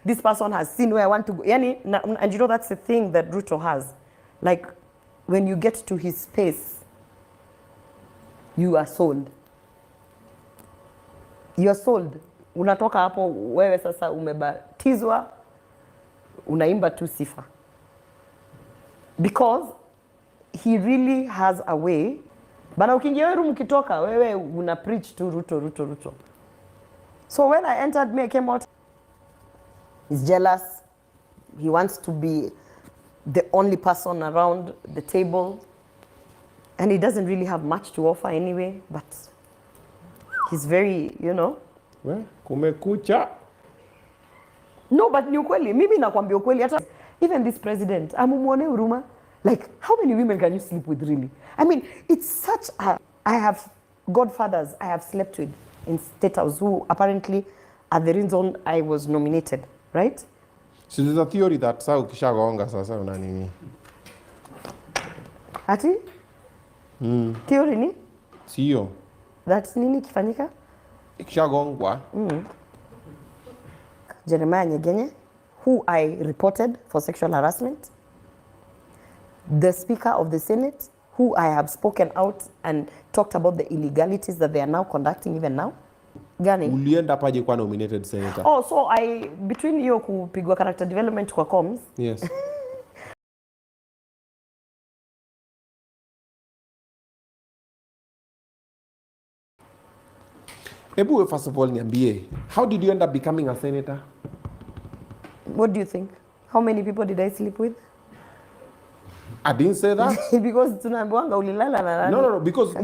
this person has seen where I want to go. And you know, that's the thing that Ruto has. Like, when you get to his space, you are sold. You are sold. Unatoka hapo, wewe sasa umebatizwa, unaimba tu sifa. Because he really has a way. Bana ukiingia room ukitoka, wewe una preach to Ruto. So when I entered, me came out, he's jealous. He wants to be the only person around the table. And he doesn't really have much to offer anyway, but he's very, you know. Well, kumekucha. No, but ni ukweli. Mimi nakwambia ukweli. Even this president, amumuone huruma. Like, how many women can you sleep with, really? I mean, it's such a... I have godfathers I have slept with in State House who apparently are the reason I was nominated, right? So there's a theory that saa ukishagonga sasa una nini? Ati? Theory ni? Sio. That's nini kifanyika? Ikishagongwa. Jeremiah Nyegenye, who I reported for sexual harassment. The Speaker of the Senate, who I have spoken out and talked about the illegalities that they are now conducting even now. Gani? Ulienda paje kwa nominated senator? Oh, so between hiyo kupigwa character development kwa comms. Yes. Ebu, first of all, niambie, how did you end up becoming a senator? What do you think? How many people did I sleep with? I didn't say that. Because tunaambiwanga ulilala na nani? No, because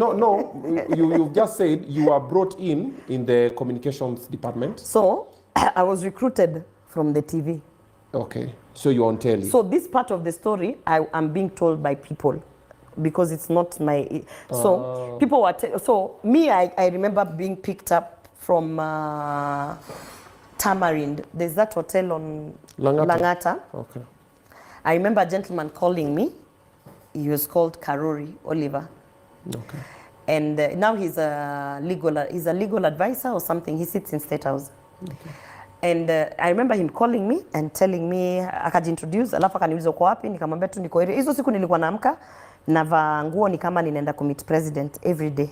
you've just said you were brought in the communications department. So, I was recruited from the TV. Okay, so you're on telly. So this part of the story, I'm being told by people. Because it's not my... So, people were... So, me, I remember being picked up from Tamarind. There's that hotel on Langata. Okay. I remember a gentleman calling me. He was called Karori Oliver. Okay. And now he's a legal advisor or something. He sits in State House. Okay. And I remember him calling me and telling me, akajiintroduce, alafu akaniuliza uko wapi, nikamwambia tu niko area. Hizo siku nilikuwa naamka navaa nguo ni kama ninaenda kumit president every day.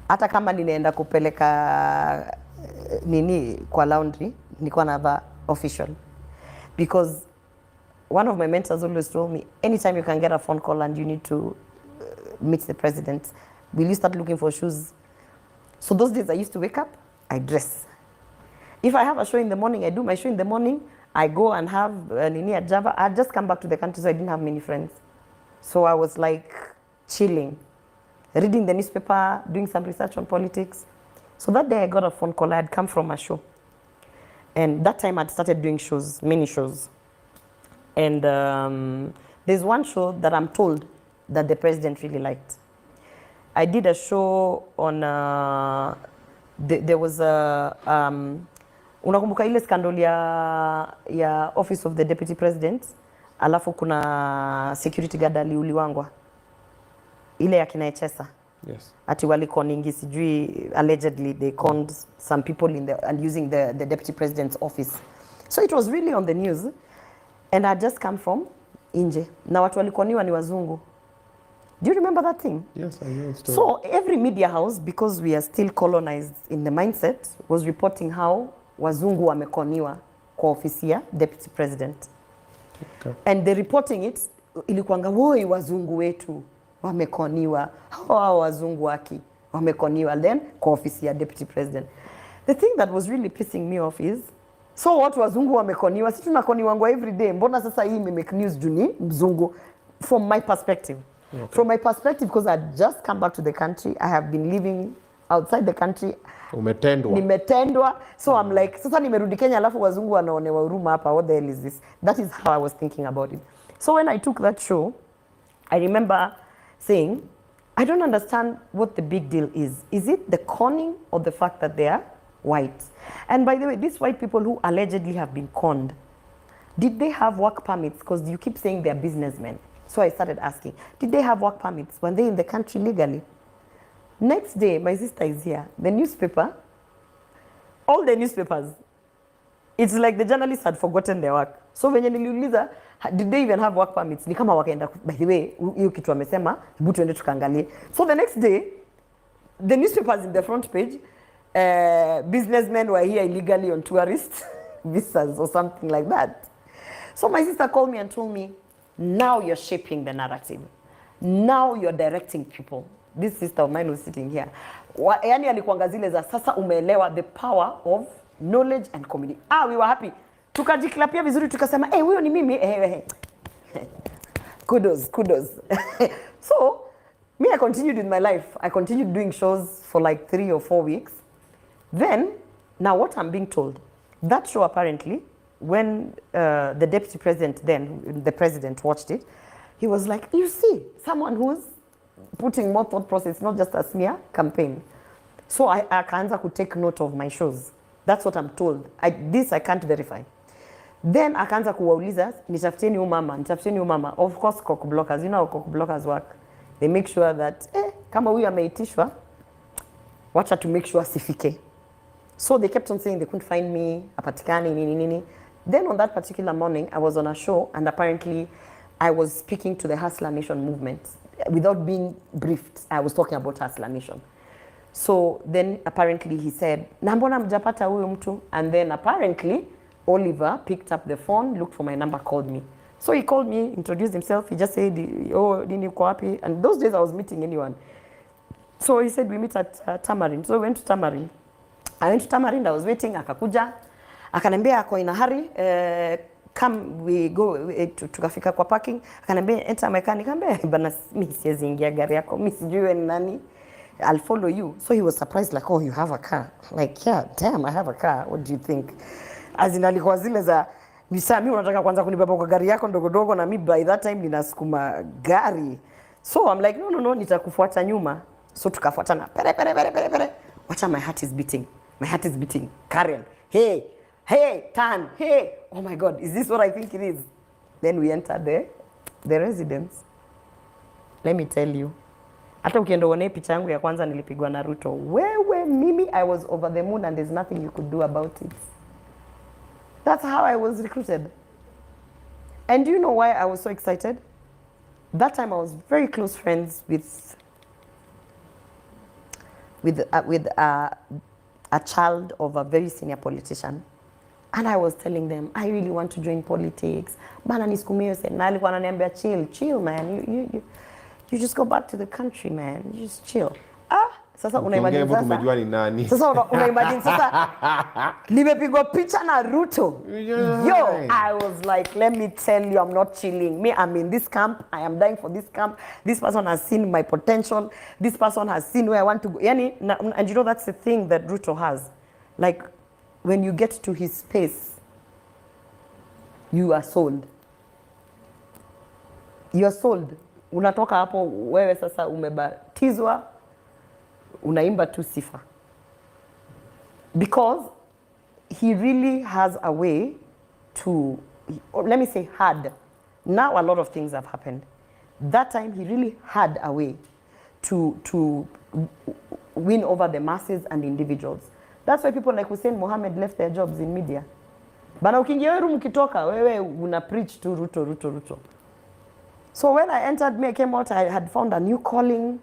Hata kama ninaenda kupeleka nini kwa laundry, nilikuwa navaa official. Because one of my mentors always told me, anytime you can get a phone call and you need to meet the president, will you start looking for shoes? So those days I used to wake up, I dress. If I have a show in the morning, I do my show in the morning. I go and have nini at Java. I just come back to the country, so I didn't have many friends. So I was like chilling, reading the newspaper, doing some research on politics. So that day I got a phone call. I had come from a show. And that time I'd started doing shows, many shows. And there's one show that I'm told that the president really liked. I did a show on, there was a, unakumbuka ile scandal ya Office of the Deputy President, alafu kuna security guard aliuliwangwa. Ile ya kina Echesa. Yes. Ati walikoningi sijui, allegedly they conned some people and using the Deputy President's office. So it was really on the news. And I just come from Inje. Na watu walikoniwa ni wazungu. Do you remember that thing? Yes, I know. So every media house, because we are still colonized in the mindset, was reporting how wazungu wamekoniwa kwa ofisi ya Deputy President. Okay. And the reporting it, ilikuanga woi wazungu wetu wamekoniwa. Hao wazungu waki wamekoniwa. Then kwa ofisi ya Deputy President. The thing that was really pissing me off is, so watu wazungu wamekoniwa, si tunakoniwangwa every day. Mbona sasa hii make news juni mzungu? From my perspective. Okay. From my perspective, because I just come back to the country, I have been living outside the country. Nimetendwa. So I'm like, sasa nimerudi Kenya alafu wazungu wanaonewa huruma hapa. What the hell is this? That is how I was thinking about it. So when I took that show, I remember saying, I don't understand what the big deal is. Is it the conning or the fact that they are white? And by the way, these white people who allegedly have been conned, did they have work permits? Because you keep saying they're businessmen. So I started asking, did they have work permits? Were they in the country legally? Next day, my sister is here. The newspaper, all the newspapers, It's like the journalists had forgotten their work. So venye niliuliza, did they even have work permits? Ni kama wakaenda, by the way, hiyo kitu wamesema, hebu tuende tukaangalie. So the next day, the newspapers in the front page, businessmen were here illegally on tourist visas or something like that. So my sister called me and told me, now you're shaping the narrative. Now you're directing people. This sister of mine was sitting here. Yani alikuanga zile za sasa umeelewa the power of knowledge and community. We were happy. Tukajiklapia vizuri tukasema, huyo ni mimi. Kudos. So, me, I continued with my life. I continued doing shows for like 3 or 4 weeks. Then, now what I'm being told, that show apparently, when the deputy president then, the president watched it, he was like, you see, someone who's putting more thought process, not just a smear campaign. So I akaanza to take note of my shows. That's what I'm told. This I can't verify. Then akaanza kuwauliza, nitafuteni huyu mama. Of course, cock blockers. You know how cock blockers work. They make sure that, kama huyu ameitishwa, wacha to make sure asifike. So they kept on saying they couldn't find me, apatikani, nini. Then on that particular morning, I was on a show and apparently I was speaking to the Hustler Nation movement. Without being briefed, I was talking about Hustler Nation. So then apparently he said, na mbona mjapata huyo mtu? And then apparently Oliver picked up the phone, looked for my number, called me. So he called me, introduced himself. He just said, nini uko wapi? And those days I was meeting anyone. So he said, we meet at Tamarind. So we went to Tamarind. I went to Tamarind, I was waiting, akakuja. Akaniambia ako in a hurry, come we go tukafika kwa parking. Akaniambia enter mechanic. Akaniambia bana mimi siwezi ingia gari yako, mimi sijui ni nani. I'll follow you. So he was surprised like, oh, you have a car. Like, yeah, damn, I have a car. What do you think? As in alikuwa zile za mimi unataka kwanza kunibeba kwa gari yako ndogo na mimi by that time ninasukuma gari. So I'm like, no, nitakufuata nyuma. So tukafuatana. Pere. Watch out, my heart is beating. Karen, hey, turn, hey. Oh my God, is this what I think it is? Then we entered the residence. Let me tell you. Hata ukienda uone picha yangu ya kwanza nilipigwa na Ruto. Wewe mimi, I was over the moon and there's nothing you could do about it. That's how I was recruited. And do you know why I was so excited? That time I was very close friends with a child of a very senior politician. And I was telling them, I really want to join politics. Bana nisikumie yose. Na alikuwa ananiambia chill man. You just go back to the country, man. You just chill. Sasa unaimagine sasa. Umejua ni nani. Sasa unaimagine sasa. Nimepigwa picha na Ruto. Yo, I was like, let me tell you, I'm not chilling. Me, I'm in this camp. I am dying for this camp. This person has seen my potential. This person has seen where I want to go. And you know, that's the thing that Ruto has. Like, when you get to his space, you are sold. You are sold. Unatoka hapo wewe sasa umebatizwa, unaimba tu sifa. Because he really has a way to, let me say had. Now a lot of things have happened. That time he really had a way to win over the masses and individuals. That's why people like Hussein Mohammed left their jobs in media. Bana ukiingia wewe room kitoka, wewe una preach to Ruto. So when I entered, I came out, I had found a new calling.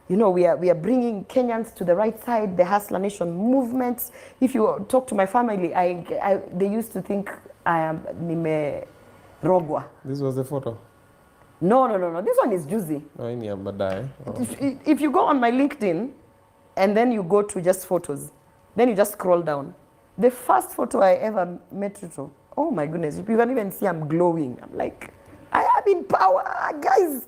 You know, we are bringing Kenyans to the right side, the Hustler Nation movement. If you talk to my family, they used to think I am nimerogwa. This was the photo? No. This one is juicy. If you go on my LinkedIn, and then you go to just photos, then you just scroll down. The first photo I ever met Ruto, oh my goodness, you can even see I'm glowing. I'm like, I am in power, guys.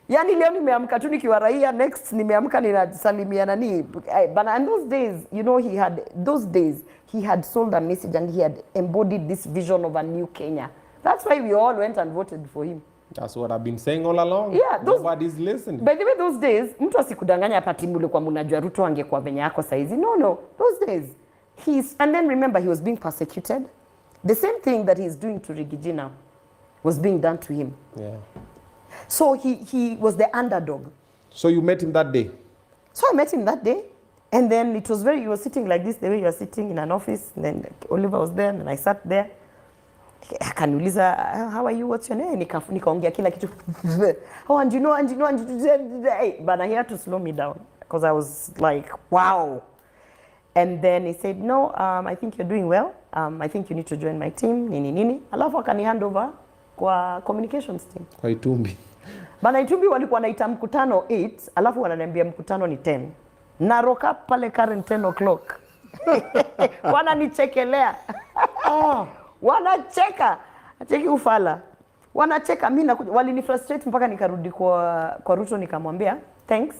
Yani leo nimeamka tu nikiwa raia, next nimeamka ninasalimia nani. But in those days, you know, he had sold a message and he had embodied this vision of a new Kenya. That's why we all went and voted for him. That's what I've been saying all along. Yeah, nobody's listening. By the way, those days, mtu asikudanganya pati mulikuwa mnajua Ruto angekuwa venye yako saizi. No. Those days, and then remember, he was being persecuted. The same thing that he's doing to Rigiji now was being done to him. Yeah. So he was the underdog. So you met him that day? So I met him that day. And then it was sitting like this, the way you are sitting in an office. And then Oliver was there, and I sat there. Akaniuliza, how are you, what's your name? Nikaongea kila kitu. Oh, and you know, but I had to slow me down because I was like, wow. And then he said, no, I think you're doing well. I think you need to join my team, nini. Alafu akani hand over kwa communications team. Kwa Itumbi. Bana Itumbi walikuwa naita mkutano 8, alafu wananiambia mkutano ni 10. Na rock up pale current 10 o'clock. Wananichekelea. Wanacheka. Acheki ufala. Wanacheka, mimi walinifrustrate mpaka nikarudi kwa Ruto nikamwambia, thanks.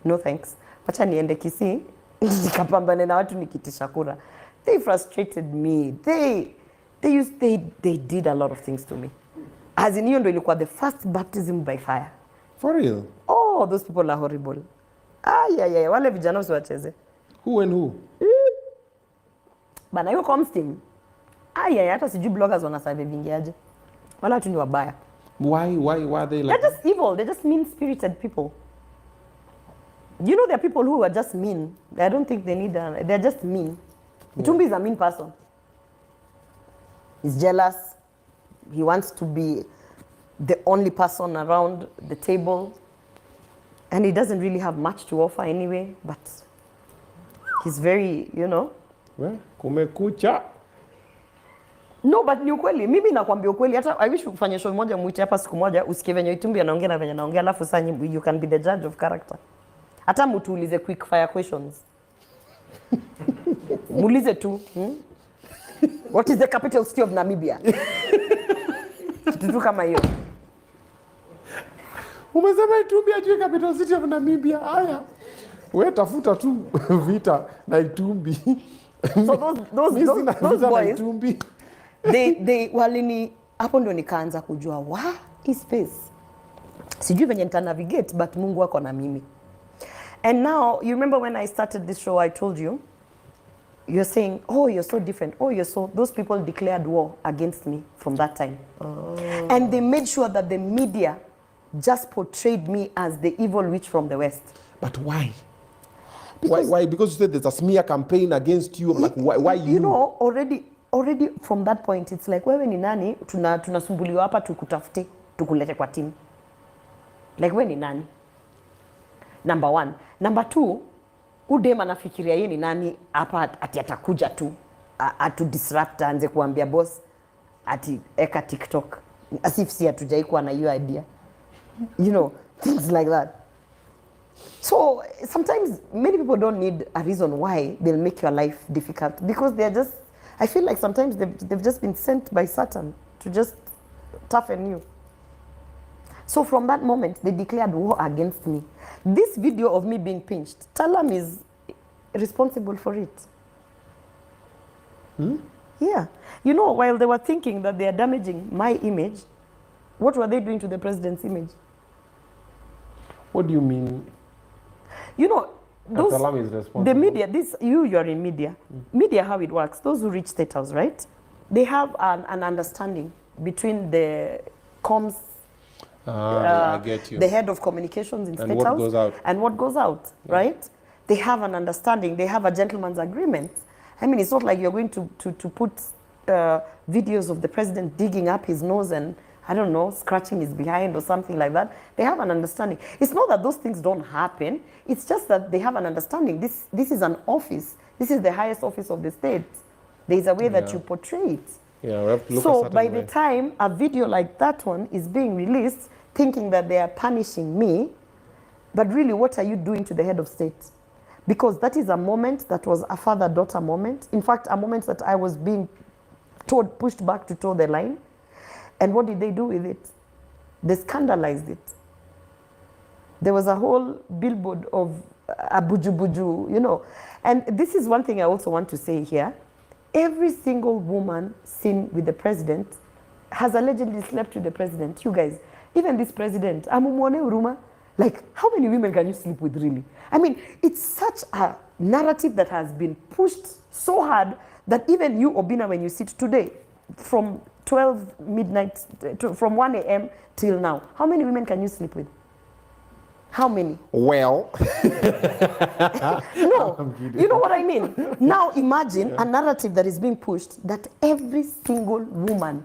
No thanks. Acha niende Kisii. Nikapambane na watu nikitisha kura. They frustrated me. They did a lot of things to me. As in, hiyo ndo ilikuwa the first baptism by fire. For real? Oh, those people are horrible. Yeah. Wale vijana usiwacheze. Who and who? Bana hiyo comms team. Hata sijui bloggers wanasurvivingiaje. Wala watu ni wabaya. Why are they like? They're just evil. They're just mean-spirited people. You know, there are people who are just mean. I don't think they need they're just mean. Itumbi is a mean person. He's jealous. He wants to be the only person around the table. And he doesn't really have much to offer anyway, but he's very, you know. Well, kumekucha. No, but ni ukweli. Mimi nakwambia ukweli. Hata I wish ufanye show moja muite hapa siku moja usikie venye Itumbi anaongea na venye anaongea, alafu sasa you can be the judge of character. Hata mutuulize quick fire questions. Muulize tu. What is the capital city of Namibia? Kitu kama hiyo. Umesema Itumbi ajue capital city of Namibia. Haya. Wewe tafuta tu vita na Itumbi. So those boys, they walini hapo ndio nikaanza kujua hii space. Sijui venye nita navigate, but Mungu wako na mimi. And now, you remember when I started this show, I told you, you're saying, oh, you're so different. Oh, those people declared war against me from that time. Oh. And they made sure that the media just portrayed me as the evil witch from the West. But why? Why? Because you said there's a smear campaign against you. Like, why you? You know, already from that point, it's like, wewe ni nani? Tunasumbuliwa hapa tukutafute, tukulete kwa team. Like, wewe ni nani? Number 1. Number 2, udema nafikiria yeye ni nani hapa ati atakuja tu atu disrupt anze kuambia boss ati eka TikTok as if si hatujai kuwa na hiyo idea. You know, things like that. So sometimes many people don't need a reason why they'll make your life difficult, because I feel like sometimes they've just been sent by Satan to just toughen you. So from that moment, they declared war against me. This video of me being pinched, Talam is responsible for it. Yeah. You know, while they were thinking that they are damaging my image, what were they doing to the president's image? What do you mean? You know, Talam is responsible. The media, you are in media. Media, how it works, those who reach State House, right? They have an understanding between the comms, I get you. the head of communications in And State what House goes out. and what goes out, right? They have an understanding. They have a gentleman's agreement. I mean, it's not like you're going to put videos of the president digging up his nose and, I don't know, scratching his behind or something like that. They have an understanding. It's not that those things don't happen. It's just that they have an understanding. This is an office. This is the highest office of the state. There's a way that you portray it. Yeah, we have to look so at by way. the time a video like that one is being released, thinking that they are punishing me, but really, what are you doing to the head of state? Because that is a moment that was a father-daughter moment. In fact, a moment that I was being pushed back to toe the line. And what did they do with it? They scandalized it. There was a whole billboard of a buju, you know. And this is one thing I also want to say here. Every single woman seen with the president has allegedly slept with the president. You guys, even this president, amumwone huruma. Like, how many women can you sleep with, really? I mean, it's such a narrative that has been pushed so hard that even you, Obina, when you sit today, from 12 midnight, from 1 a.m. till now, how many women can you sleep with? How many? Well. No, you know what I mean? Now imagine a narrative that is being pushed that every single woman,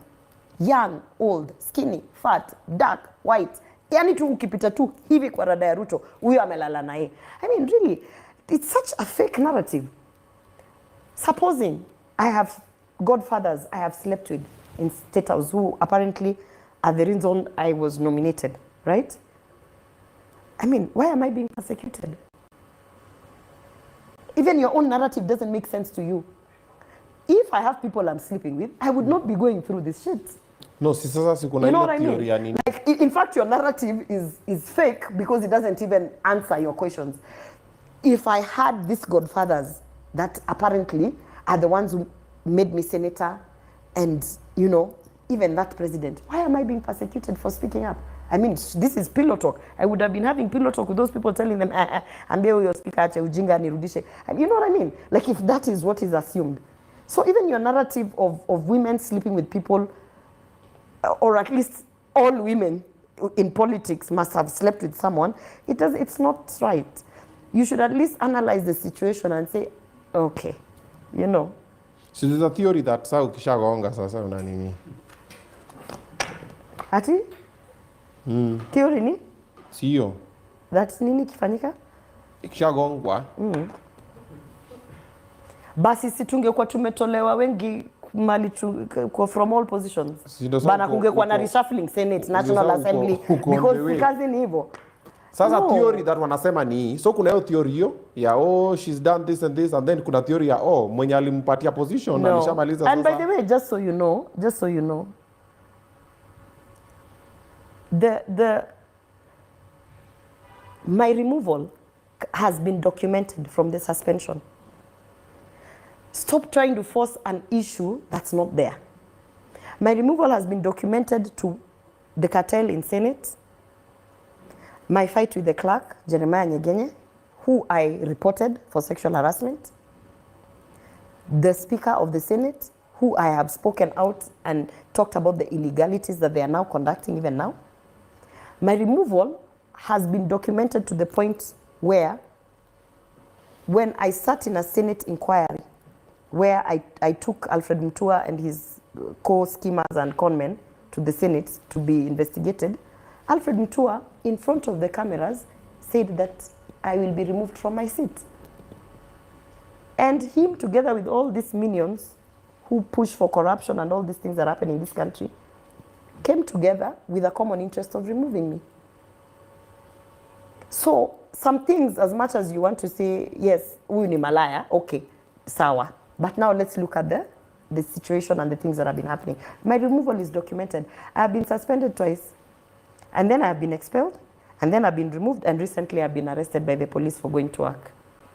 young, old, skinny, fat, dark, white, yani tu ukipita tu hivi kwa rada ya Ruto, huyo amelala naye. I mean, really, it's such a fake narrative. Supposing I have godfathers I have slept with in State House who apparently are the reason I was nominated, right? I mean, why am I being persecuted? Even your own narrative doesn't make sense to you. If I have people I'm sleeping with, I would not be going through this shit. No, si sasa si kuna ile theory ya nini. Like, in fact, your narrative is fake because it doesn't even answer your questions. If I had these godfathers that apparently are the ones who made me senator and, you know, even that president, why am I being persecuted for speaking up? I mean, this is pillow talk. I would have been having pillow talk with those people telling them, ambia your speaker ache ujinga nirudishe. You know what I mean? Like, if that is what is assumed. So even your narrative of women sleeping with people, or at least all women in politics must have slept with someone, it's not right. You should at least analyze the situation and say, okay, you know. So there's a theory that saa ukishagonga sasa una nini? Ati? Theory ni? Sio. That's nini kifanyika? Ikishagongwa. Basi si tungekuwa tumetolewa wengi mali from all positions. Bana kungekuwa na reshuffling Senate, National Assembly, because kazi ni hivyo. Sasa theory that wanasema ni, so kuna hiyo theory hiyo ya she's done this and this, and then kuna theory ya mwenye alimpatia position alishamaliza sasa. And by the way, just so you know, my removal has been documented from the suspension. Stop trying to force an issue that's not there. My removal has been documented to the cartel in Senate, my fight with the clerk, Jeremiah Nyegenye, who I reported for sexual harassment, the Speaker of the Senate, who I have spoken out and talked about the illegalities that they are now conducting even now. My removal has been documented to the point where, when I sat in a Senate inquiry, where I took Alfred Mutua and his co-schemers and conmen to the Senate to be investigated, Alfred Mutua, in front of the cameras, said that I will be removed from my seat. And him, together with all these minions who push for corruption and all these things that happen in this country, came together with a common interest of removing me. So, some things, as much as you want to say, yes, huyu ni malaya, okay, sawa. But now let's look at the situation and the things that have been happening. My removal is documented. I have been suspended twice. And then I have been expelled. And then I've been removed. And recently I've been arrested by the police for going to work.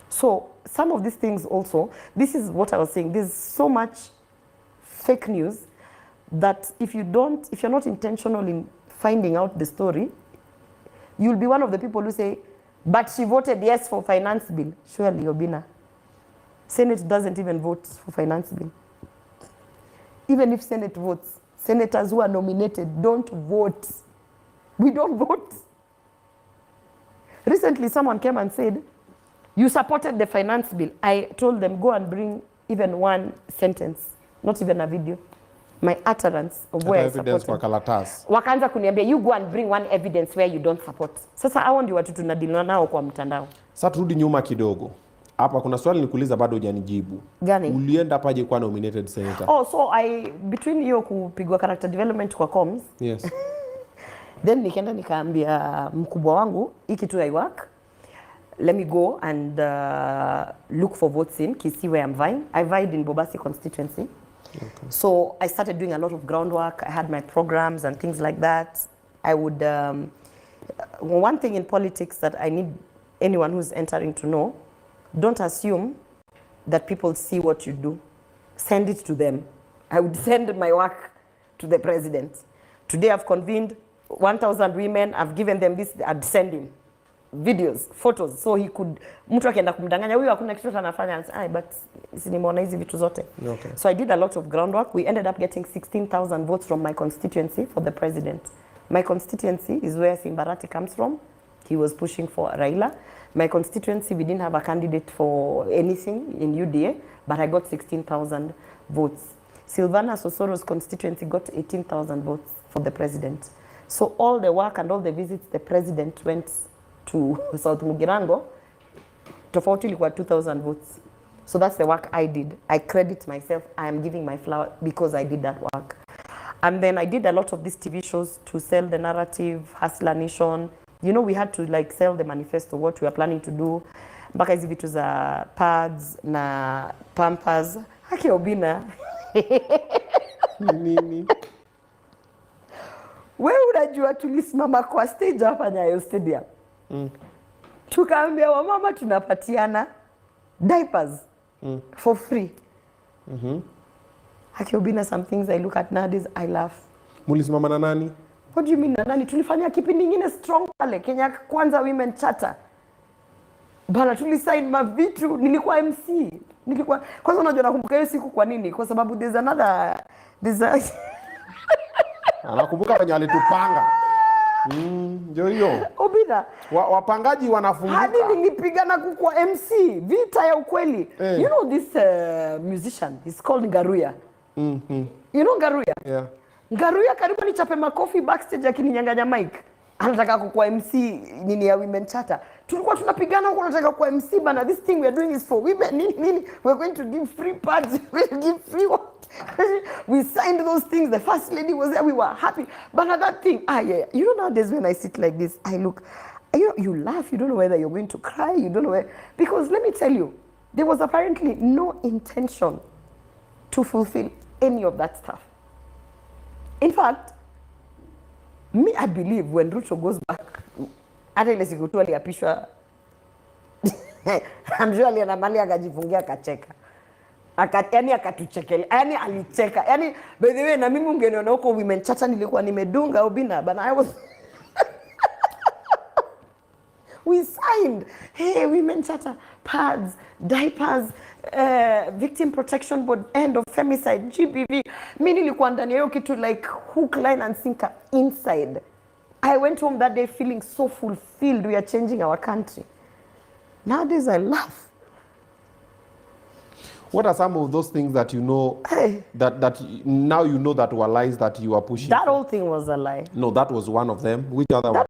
So some of these things also, this is what I was saying. There's so much fake news that if you're not intentional in finding out the story, you'll be one of the people who say, but she voted yes for finance bill. Surely, Obina. Senate doesn't even vote for finance bill. Even if Senate votes, senators who are nominated don't vote. We don't vote. Recently, someone came and said, you supported the finance bill. I told them, go and bring even one sentence, not even a video. My utterance of where I supported. Wakaanza kuniambia, you go and bring one evidence where you don't support. Sasa hao ndio watu tunadiliana nao kwa mtandao. Sasa turudi nyuma kidogo. Hapa kuna swali nikuuliza bado hujanijibu. Gani? Ulienda paje kwa nominated senator? So between hiyo kupigwa character development kwa comms. Yes. Then nikaenda nikaambia mkubwa wangu, hiki tu I work. Let me go and look for votes in Kisii where I'm vying. I vied in Bobasi constituency. Okay. So I started doing a lot of groundwork. I had my programs and things like that. I would, one thing in politics that I need anyone who's entering to know, don't assume that people see what you do. Send it to them. I would send my work to the president. Today I've convened 1,000 women. I've given them this. I'd send him videos, photos, so he could, mtu akienda kumdanganya huyu hakuna kitu anafanya, but nimeona hizi vitu zote. Okay. So I did a lot of groundwork. We ended up getting 16,000 votes from my constituency for the president. My constituency is where Simbarati comes from. he was pushing for Raila. My constituency, we didn't have a candidate for anything in UDA, but I got 16,000 votes. Silvana Sosoro's constituency got 18,000 votes for the president. So all the work and all the visits the president went to South Mugirango, tofauti ilikuwa 2,000 votes. So that's the work I did. I credit myself. I am giving my flower because I did that work. And then I did a lot of these TV shows to sell the narrative, Hustler Nation. You know, we had to like sell the manifesto, what we are planning to do. Mpaka hizi vitu za pads na pampers. Haki Obina. Nini? Wewe unajua tulisimama kwa stage hapa Nyayo Stadium. Tukaambia wamama tunapatiana diapers for free. Haki Obina, some things I look at nowadays, I laugh. Mulisimama na nani? What do you mean na nani? Tulifanya kipindi ingine strong pale Kenya Kwanza Women Charter. Bana tulisign mavitu, nilikuwa MC. Kwanza unajua nakumbuka hiyo siku kwa nini? Kwa sababu there's Anakumbuka wenye alitupanga. Ndio hiyo. Obina. Wapangaji wanafunguka. Hadi nilipigana kwa MC, vita ya ukweli. You know this musician, he's called Ngaruya. You know Ngaruya? Yeah. Ngaruya karibu nichape makofi backstage akininyang'anya mic. Anataka kuwa MC nini ya Women Charter. Tulikuwa tunapigana huko, anataka kuwa MC bana, this thing we are doing is for women. Nini? We're going to give free pads, we're going to give free what? We signed those things. The first lady was there. We were happy. But that thing, yeah. You know, nowadays when I sit like this, I look, you laugh. You don't know whether you're going to cry. You don't know where. Because let me tell you, there was apparently no intention to fulfill any of that stuff. In fact, me, I believe when Ruto goes back, hata ile siku tu aliapishwa, I'm sure alianamali akajifungia akacheka. Yani akatuchekele, yani alicheka. Yani by the way, na mimi ungeniona huko Women Charter nilikuwa nimedunga Obina, but I was we signed, hey, Women Charter, pads, diapers, victim protection board, end of femicide, GBV. Mimi nilikuwa ndani hiyo kitu like hook, line and sinker inside. I went home that day feeling so fulfilled. We are changing our country. Nowadays I laugh. What are some of those things that you know that now you know that were lies that you are pushing? That whole thing was a lie. No, that was one of them. Which other one?